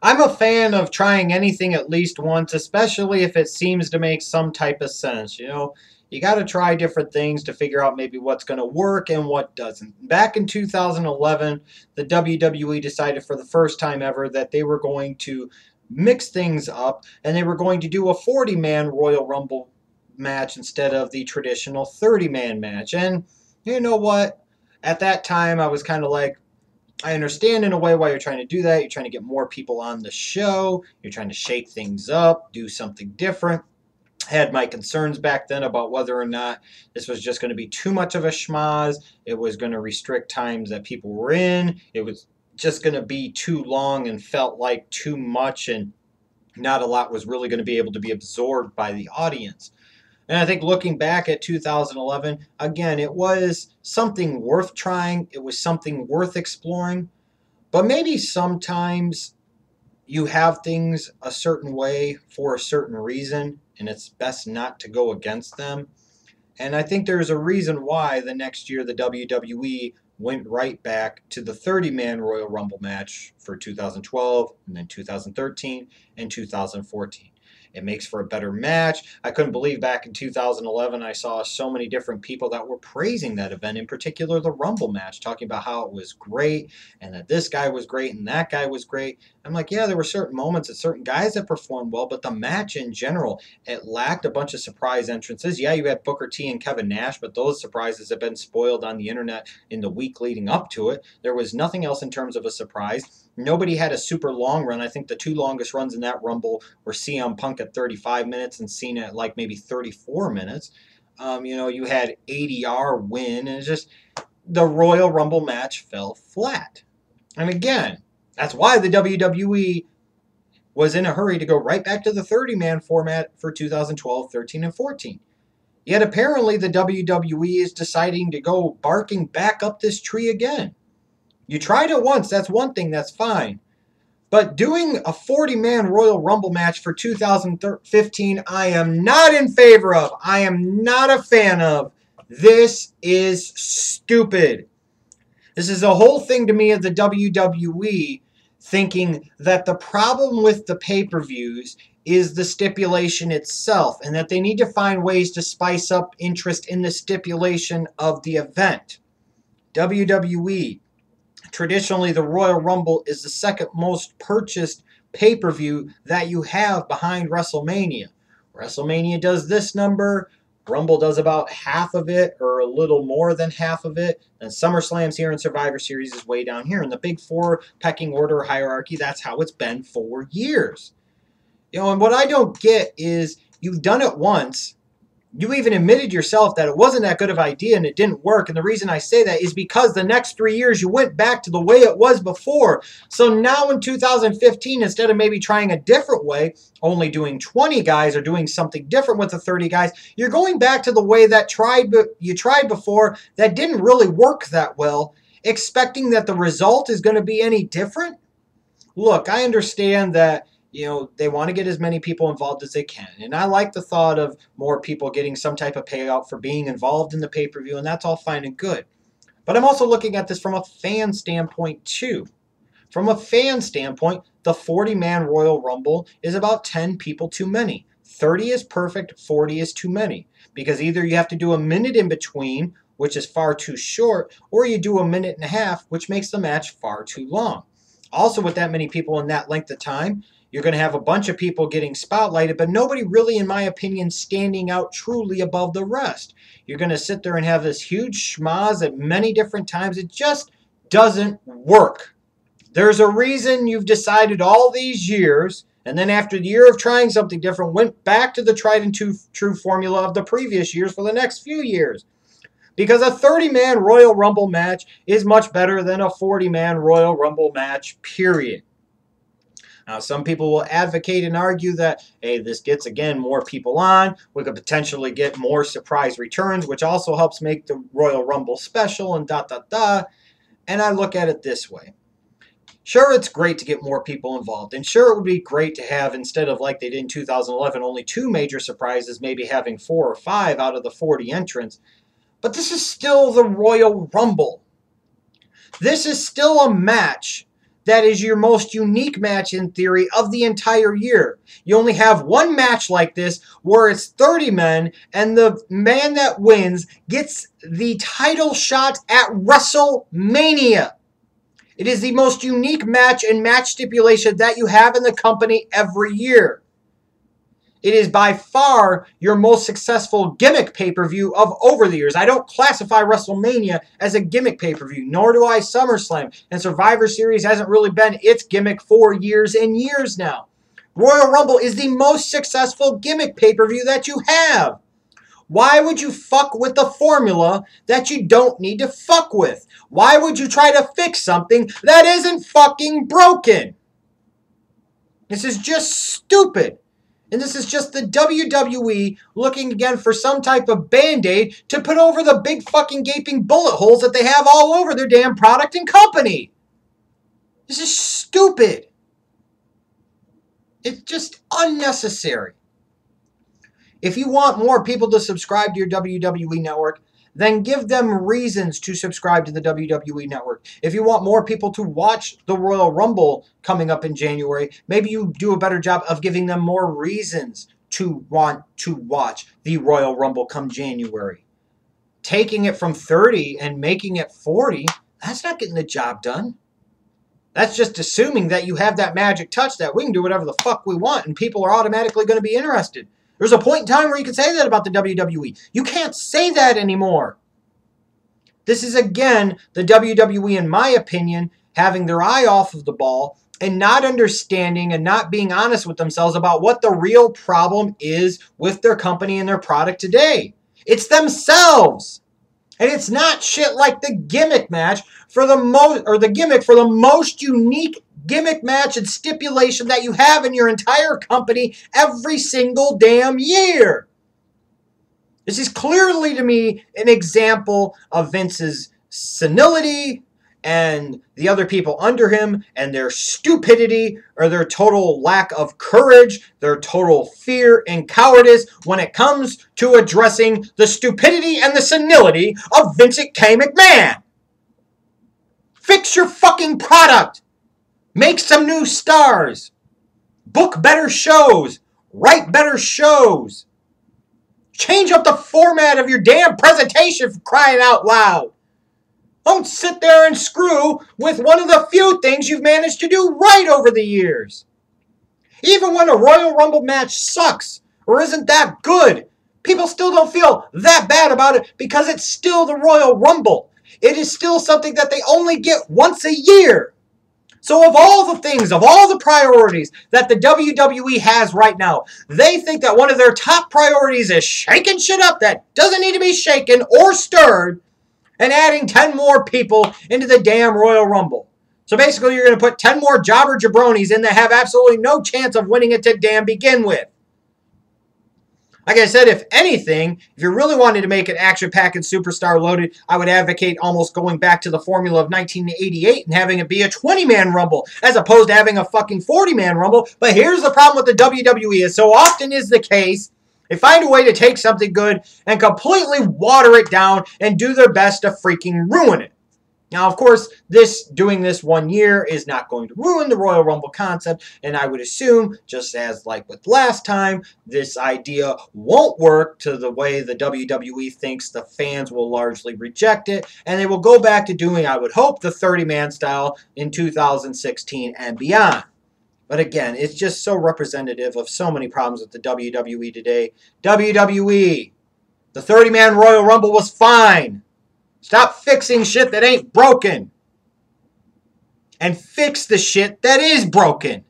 I'm a fan of trying anything at least once, especially if it seems to make some type of sense. You got to try different things to figure out maybe what's going to work and what doesn't. Back in 2011, the WWE decided for the first time ever that they were going to mix things up and they were going to do a 40-man Royal Rumble match instead of the traditional 30-man match. And you know what? At that time, I was kind of like, I understand in a way why you're trying to do that. You're trying to get more people on the show. You're trying to shake things up, do something different. I had my concerns back then about whether or not this was just going to be too much of a schmoz. It was going to restrict times that people were in. It was just going to be too long and felt like too much, and not a lot was really going to be able to be absorbed by the audience. And I think looking back at 2011, again, it was something worth trying. It was something worth exploring. But maybe sometimes you have things a certain way for a certain reason, and it's best not to go against them. And I think there's a reason why the next year the WWE went right back to the 30-man Royal Rumble match for 2012, and then 2013, and 2014. It makes for a better match. I couldn't believe back in 2011 I saw so many different people that were praising that event, in particular the Rumble match, talking about how it was great and that this guy was great and that guy was great. I'm like, yeah, there were certain moments and certain guys that performed well, but the match in general, it lacked a bunch of surprise entrances. Yeah, you had Booker T and Kevin Nash, but those surprises have been spoiled on the internet in the week leading up to it. There was nothing else in terms of a surprise. Nobody had a super long run. I think the two longest runs in that Rumble were CM Punk at 35 minutes and Cena at like maybe 34 minutes. You had ADR win, and it's just the Royal Rumble match fell flat. And again, that's why the WWE was in a hurry to go right back to the 30-man format for 2012, 13, and 14. Yet apparently the WWE is deciding to go barking back up this tree again. You tried it once, that's one thing, that's fine. But doing a 40-man Royal Rumble match for 2015, I am not in favor of. I am not a fan of. This is stupid. This is a whole thing to me of the WWE thinking that the problem with the pay-per-views is the stipulation itself, and that they need to find ways to spice up interest in the stipulation of the event. WWE, traditionally, the Royal Rumble is the second most purchased pay-per-view that you have behind WrestleMania. WrestleMania does this number. Rumble does about half of it, or a little more than half of it. And SummerSlam's here, and Survivor Series is way down here. In the Big Four pecking order hierarchy, that's how it's been for years. And what I don't get is you've done it once. You even admitted yourself that it wasn't that good of an idea and it didn't work. And the reason I say that is because the next 3 years you went back to the way it was before. So now in 2015, instead of maybe trying a different way, only doing 20 guys or doing something different with the 30 guys, you're going back to the way that you tried before that didn't really work that well, expecting that the result is going to be any different. Look, I understand that they want to get as many people involved as they can. And I like the thought of more people getting some type of payout for being involved in the pay-per-view, and that's all fine and good. But I'm also looking at this from a fan standpoint, too. From a fan standpoint, the 40-man Royal Rumble is about 10 people too many. 30 is perfect, 40 is too many. Because either you have to do a minute in between, which is far too short, or you do a minute and a half, which makes the match far too long. Also, with that many people in that length of time, you're going to have a bunch of people getting spotlighted, but nobody really, in my opinion, standing out truly above the rest. You're going to sit there and have this huge schmoz at many different times. It just doesn't work. There's a reason you've decided all these years, and then after the year of trying something different, went back to the tried and true formula of the previous years for the next few years. Because a 30-man Royal Rumble match is much better than a 40-man Royal Rumble match, period. Now, some people will advocate and argue that, hey, this gets, again, more people on. We could potentially get more surprise returns, which also helps make the Royal Rumble special and da-da-da. And I look at it this way. Sure, it's great to get more people involved. And sure, it would be great to have, instead of like they did in 2011, only 2 major surprises, maybe having 4 or 5 out of the 40 entrants. But this is still the Royal Rumble. This is still a match that is your most unique match in theory of the entire year. You only have one match like this where it's 30 men and the man that wins gets the title shot at WrestleMania. It is the most unique match and match stipulation that you have in the company every year. It is by far your most successful gimmick pay-per-view of over the years. I don't classify WrestleMania as a gimmick pay-per-view, nor do I SummerSlam. And Survivor Series hasn't really been its gimmick for years and years now. Royal Rumble is the most successful gimmick pay-per-view that you have. Why would you fuck with the formula that you don't need to fuck with? Why would you try to fix something that isn't fucking broken? This is just stupid. And this is just the WWE looking again for some type of Band-Aid to put over the big fucking gaping bullet holes that they have all over their damn product and company. This is stupid. It's just unnecessary. If you want more people to subscribe to your WWE network, then give them reasons to subscribe to the WWE Network. If you want more people to watch the Royal Rumble coming up in January, maybe you do a better job of giving them more reasons to want to watch the Royal Rumble come January. Taking it from 30 and making it 40, that's not getting the job done. That's just assuming that you have that magic touch that we can do whatever the fuck we want and people are automatically going to be interested. There's a point in time where you could say that about the WWE. You can't say that anymore. This is, again, the WWE, in my opinion, having their eye off of the ball and not understanding and not being honest with themselves about what the real problem is with their company and their product today. It's themselves. And it's not shit like the gimmick match for the most unique gimmick match and stipulation that you have in your entire company every single damn year. This is clearly to me an example of Vince's senility and the other people under him and their stupidity or their total lack of courage, their total fear and cowardice when it comes to addressing the stupidity and the senility of Vincent K. McMahon. Fix your fucking product. Make some new stars. Book better shows. Write better shows. Change up the format of your damn presentation for crying out loud. Don't sit there and screw with one of the few things you've managed to do right over the years. Even when a Royal Rumble match sucks or isn't that good, people still don't feel that bad about it because it's still the Royal Rumble. It is still something that they only get once a year. So of all the things, of all the priorities that the WWE has right now, they think that one of their top priorities is shaking shit up that doesn't need to be shaken or stirred and adding 10 more people into the damn Royal Rumble. So basically you're going to put 10 more jobber jabronis in that have absolutely no chance of winning it to damn begin with. Like I said, if anything, if you're really wanting to make an action-packed and superstar loaded, I would advocate almost going back to the formula of 1988 and having it be a 20-man Rumble as opposed to having a fucking 40-man Rumble. But here's the problem with the WWE, as so often is the case, they find a way to take something good and completely water it down and do their best to freaking ruin it. Now, of course, doing this 1 year is not going to ruin the Royal Rumble concept, and I would assume, just as like with last time, this idea won't work to the way the WWE thinks the fans will largely reject it, and they will go back to doing, I would hope, the 30-man style in 2016 and beyond. But again, it's just so representative of so many problems with the WWE today. WWE, the 30-man Royal Rumble was fine. Stop fixing shit that ain't broken. And fix the shit that is broken.